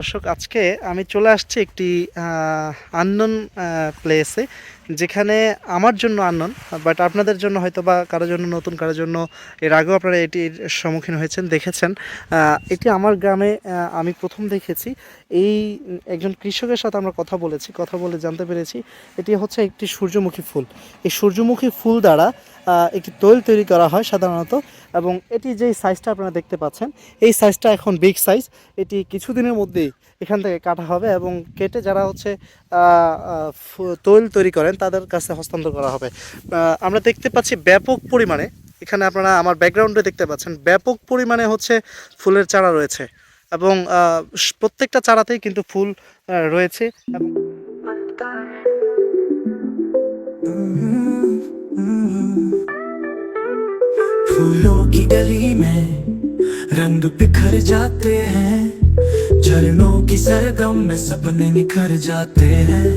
দর্শক, আজকে আমি চলে আসছি একটি আননোন প্লেসে, যেখানে আমার জন্য আননোন, বাট আপনাদের জন্য হয়তো বা কারোর জন্য নতুন, কারোর জন্য এর আগেও আপনারা এটির সম্মুখীন হয়েছেন, দেখেছেন। এটি আমার গ্রামে আমি প্রথম দেখেছি। এই একজন কৃষকের সাথে আমরা কথা বলে জানতে পেরেছি এটি হচ্ছে একটি সূর্যমুখী ফুল। এই সূর্যমুখী ফুল দ্বারা একটি তৈল তৈরি করা হয় সাধারণত, এবং এটি যেই সাইজটা আপনারা দেখতে পাচ্ছেন, এই সাইজটা এখন বিগ সাইজ। এটি কিছুদিনের মধ্যেই এখান থেকে কাটা হবে এবং কেটে যারা হচ্ছে তৈল তৈরি করেন তাদের কাছে হস্তান্তর করা হবে। আমরা দেখতে পাচ্ছি ব্যাপক পরিমাণে, এখানে আপনারা আমার ব্যাকগ্রাউন্ডে দেখতে পাচ্ছেন ব্যাপক পরিমাণে হচ্ছে ফুলের চারা রয়েছে, এবং প্রত্যেকটা চারাতেই কিন্তু ফুল রয়েছে। এবং फूलों की गली में रंग बिखर जाते हैं, झरनों की सरगम में सपने निखर जाते हैं।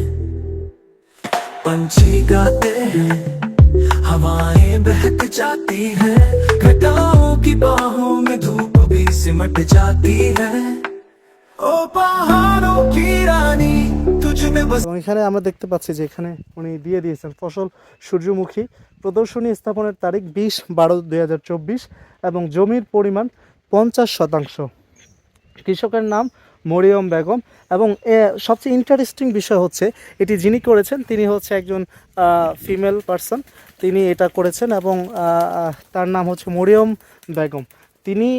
पंछी गाते हैं, हवाएं बहक जाती हैं, घटाओं की बाहों में धूप भी सिमट जाती है। ओ पहाड़ों की रानी तुझ में बस। এখানে আমরা দেখতে পাচ্ছি যে এখানে উনি দিয়ে দিয়েছেন ফসল সূর্যমুখী। প্রদর্শনী স্থাপনের তারিখ 20/12/2024 এবং জমির পরিমাণ 50%। কৃষকের নাম মরিয়ম বেগম, এবং সবচেয়ে ইন্টারেস্টিং বিষয় হচ্ছে এটি যিনি করেছেন তিনি হচ্ছে একজন ফিমেল পারসন, তিনি এটা করেছেন, এবং তার নাম হচ্ছে মরিয়ম বেগম। তিনি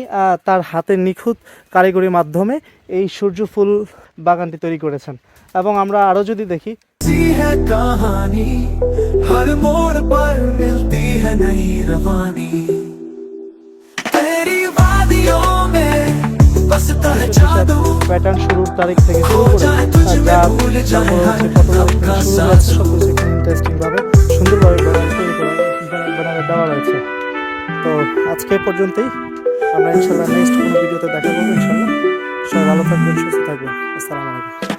তার হাতের নিখুঁত কারিগরির মাধ্যমে এই সূর্য ফুল বাগানটি তৈরি করেছেন। এবং আমরা আরও যদি দেখি, है कहानी हर मोड़ पर मिलती है नई रवानी, तेरी वादियों में बसता है जादू, প্যাটার্ন শুরুর তারিখ থেকে खो जाए तुझ में भूल जाए हर अपना सांस। ইন্টারেস্টিংভাবে সুন্দরভাবে বানানো দেওয়া রয়েছে। তো আজকে এ পর্যন্তই, আমরা ইনশাল্লাহ নেক্সট কোনো ভিডিওতে দেখা করবো। ইনশাল্লাহ সবাই ভালো থাকবেন, সুস্থ থাকবেন। আসসালামু আলাইকুম।